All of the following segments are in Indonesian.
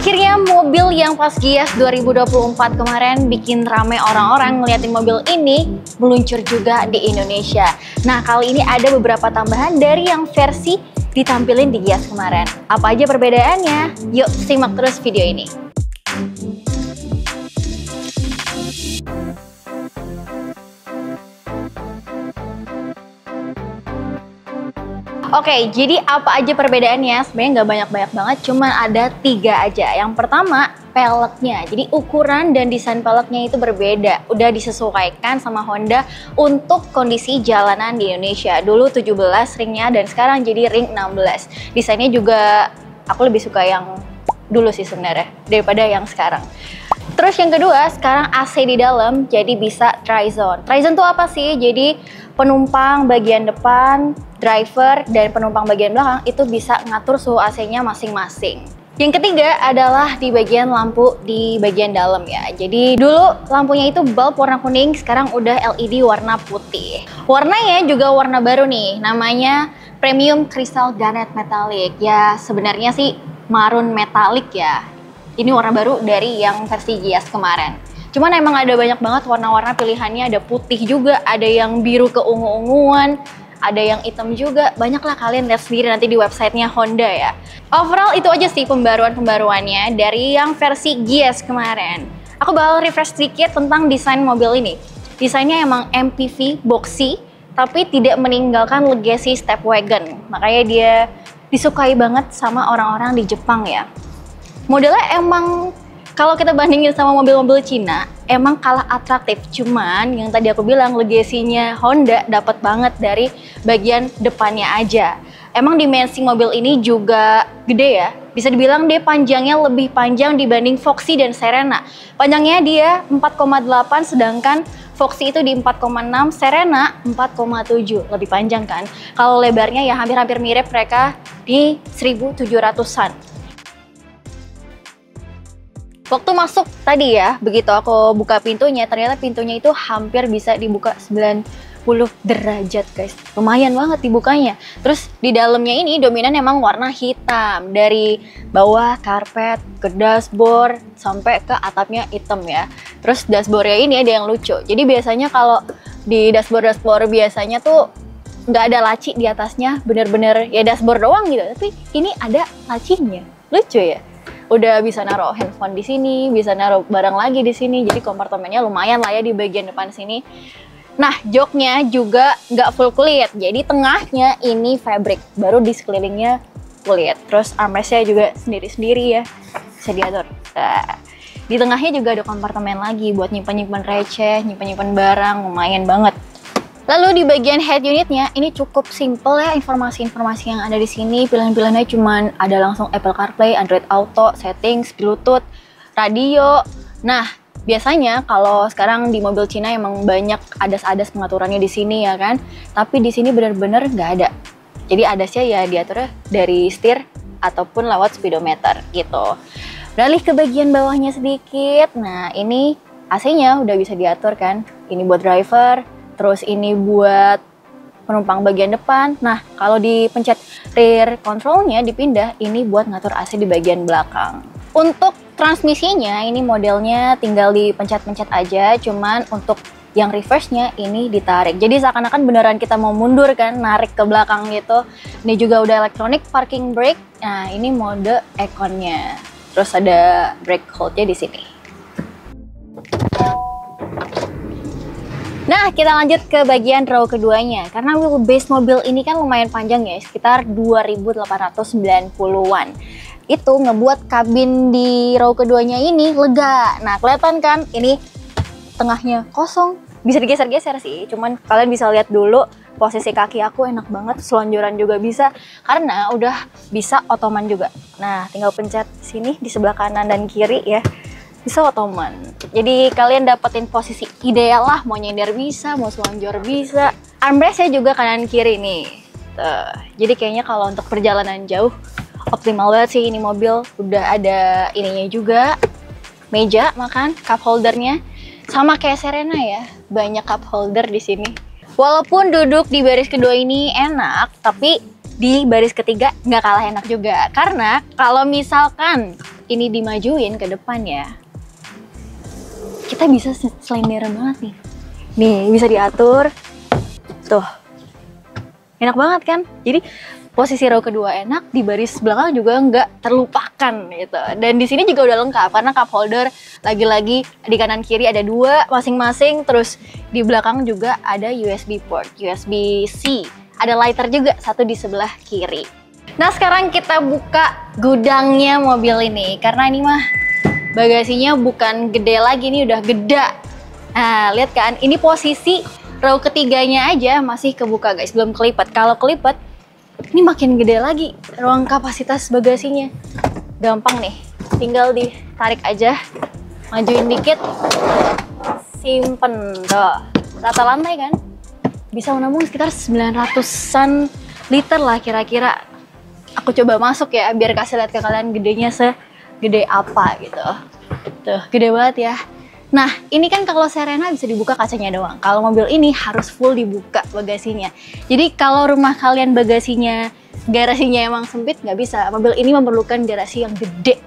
Akhirnya mobil yang pas Gias 2024 kemarin bikin rame orang-orang ngeliatin mobil ini meluncur juga di Indonesia. Nah, kali ini ada beberapa tambahan dari yang versi ditampilin di Gias kemarin. Apa aja perbedaannya? Yuk simak terus video ini. Oke, jadi apa aja perbedaannya? Sebenarnya nggak banyak-banyak banget, cuma ada 3 aja. Yang pertama, peleknya. Jadi ukuran dan desain peleknya itu berbeda. Udah disesuaikan sama Honda untuk kondisi jalanan di Indonesia. Dulu 17 ringnya dan sekarang jadi ring 16. Desainnya juga aku lebih suka yang dulu sih sebenarnya daripada yang sekarang. Terus yang kedua, sekarang AC di dalam jadi bisa tri-zone. Tri-zone tuh apa sih? Jadi penumpang bagian depan, driver, dan penumpang bagian belakang itu bisa ngatur suhu AC-nya masing-masing. Yang ketiga adalah di bagian lampu di bagian dalam ya. Jadi dulu lampunya itu bulb warna kuning, sekarang udah LED warna putih. Warnanya juga warna baru nih, namanya Premium Crystal Garnet Metallic. Ya sebenarnya sih marun metalik ya. Ini warna baru dari yang versi Gias kemarin. Cuman emang ada banyak banget warna-warna pilihannya, ada putih juga, ada yang biru keungu-unguan, ada yang hitam juga. Banyak lah, kalian lihat sendiri nanti di websitenya Honda ya. Overall itu aja sih pembaruan-pembaruannya dari yang versi Gias kemarin. Aku bakal refresh sedikit tentang desain mobil ini. Desainnya emang MPV boxy, tapi tidak meninggalkan legacy step wagon. Makanya dia disukai banget sama orang-orang di Jepang ya. Modelnya emang kalau kita bandingin sama mobil-mobil Cina, emang kalah atraktif. Cuman yang tadi aku bilang, legasinya Honda dapat banget dari bagian depannya aja. Emang dimensi mobil ini juga gede ya. Bisa dibilang dia panjangnya lebih panjang dibanding Foxy dan Serena. Panjangnya dia 4,8 sedangkan Foxy itu di 4,6, Serena 4,7. Lebih panjang kan? Kalau lebarnya ya hampir-hampir mirip, mereka di 1700-an. Waktu masuk tadi ya, begitu aku buka pintunya, ternyata pintunya itu hampir bisa dibuka 90 derajat guys. Lumayan banget dibukanya. Terus di dalamnya ini dominan emang warna hitam. Dari bawah karpet ke dashboard sampai ke atapnya hitam ya. Terus dashboardnya ini ada yang lucu. Jadi biasanya kalau di dashboard biasanya tuh nggak ada laci di atasnya, bener-bener ya dashboard doang gitu. Tapi ini ada lacinya. Lucu ya. Udah bisa naruh handphone di sini, bisa naruh barang lagi di sini. Jadi kompartemennya lumayan lah ya di bagian depan sini. Nah, joknya juga nggak full kulit. Jadi tengahnya ini fabric, baru di sekelilingnya kulit. Terus armrestnya juga sendiri-sendiri ya, bisa diatur. Nah, di tengahnya juga ada kompartemen lagi buat nyimpan-nyimpan receh, nyimpan-nyimpan barang, lumayan banget. Lalu di bagian head unitnya ini cukup simple ya, informasi-informasi yang ada di sini. Pilihan-pilihannya cuman ada langsung Apple CarPlay, Android Auto, settings, Bluetooth, radio. Nah, biasanya kalau sekarang di mobil Cina emang banyak adas-adas pengaturannya di sini ya kan. Tapi di sini bener-bener nggak ada. Jadi adasnya ya diaturnya dari setir ataupun lewat speedometer gitu. Beralih ke bagian bawahnya sedikit. Nah, ini AC-nya udah bisa diatur kan. Ini buat driver. Terus ini buat penumpang bagian depan. Nah, kalau dipencet rear control-nya dipindah, ini buat ngatur AC di bagian belakang. Untuk transmisinya, ini modelnya tinggal dipencet-pencet aja, cuman untuk yang reverse-nya ini ditarik. Jadi seakan-akan beneran kita mau mundur kan, narik ke belakang gitu. Ini juga udah electronic parking brake. Nah, ini mode Econ-nya. Terus ada brake hold-nya di sini. Nah, kita lanjut ke bagian row keduanya. Karena wheelbase mobil ini kan lumayan panjang ya, sekitar 2890-an. Itu ngebuat kabin di row keduanya ini lega. Nah, kelihatan kan ini tengahnya kosong. Bisa digeser-geser sih, cuman kalian bisa lihat dulu posisi kaki aku enak banget, selonjoran juga bisa. Karena udah bisa otoman juga. Nah, tinggal pencet sini di sebelah kanan dan kiri ya. Bisa otoman. Jadi kalian dapetin posisi ideal lah, mau nyender bisa, mau selonjor bisa. Armrestnya juga kanan kiri nih. Tuh. Jadi kayaknya kalau untuk perjalanan jauh optimal banget sih ini mobil. Udah ada ininya juga, meja makan, cup holdernya. Sama kayak Serena ya, banyak cup holder di sini. Walaupun duduk di baris kedua ini enak, tapi di baris ketiga nggak kalah enak juga. Karena kalau misalkan ini dimajuin ke depan ya, kita bisa slenderan banget nih. Nih, bisa diatur. Tuh. Enak banget kan? Jadi posisi row kedua enak, di baris belakang juga nggak terlupakan gitu. Dan di sini juga udah lengkap karena cup holder lagi-lagi di kanan kiri ada 2 masing-masing, terus di belakang juga ada USB port, USB-C. Ada lighter juga, satu di sebelah kiri. Nah, sekarang kita buka gudangnya mobil ini karena ini mah bagasinya bukan gede lagi, ini udah gede. Nah, lihat kan, ini posisi row ketiganya aja masih kebuka guys, belum kelipet. Kalau kelipet, ini makin gede lagi ruang kapasitas bagasinya. Gampang nih, tinggal ditarik aja, majuin dikit, simpen. Tuh, rata lantai kan? Bisa menampung sekitar 900-an liter lah kira-kira. Aku coba masuk ya, biar kasih lihat ke kalian gedenya segede apa gitu. Tuh, gede banget ya. Nah, ini kan kalau Serena bisa dibuka kacanya doang. Kalau mobil ini harus full dibuka bagasinya. Jadi kalau rumah kalian bagasinya, garasinya emang sempit, nggak bisa. Mobil ini memerlukan garasi yang gede.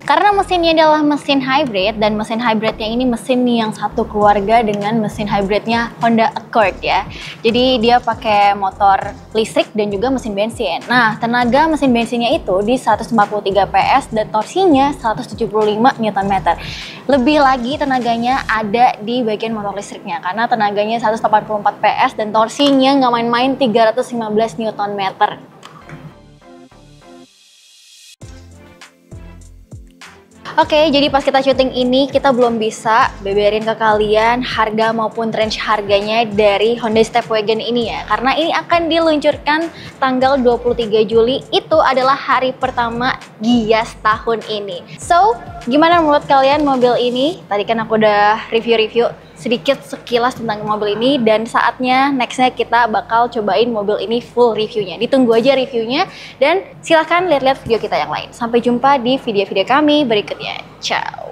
Karena mesinnya adalah mesin hybrid, dan mesin hybridnya ini mesin yang satu keluarga dengan mesin hybridnya Honda Accord ya. Jadi dia pakai motor listrik dan juga mesin bensin. Nah, tenaga mesin bensinnya itu di 143 PS dan torsinya 175 Nm. Lebih lagi tenaganya ada di bagian motor listriknya karena tenaganya 184 PS dan torsinya nggak main-main 315 Nm. Oke, jadi pas kita syuting ini kita belum bisa beberin ke kalian harga maupun range harganya dari Honda Stepwagon ini ya. Karena ini akan diluncurkan tanggal 23 Juli, itu adalah hari pertama Gias tahun ini. So, gimana menurut kalian mobil ini? Tadi kan aku udah review-review sedikit sekilas tentang mobil ini, dan saatnya nextnya kita bakal cobain mobil ini full reviewnya. Ditunggu aja reviewnya, dan silahkan lihat-lihat video kita yang lain. Sampai jumpa di video-video kami berikutnya. Ciao!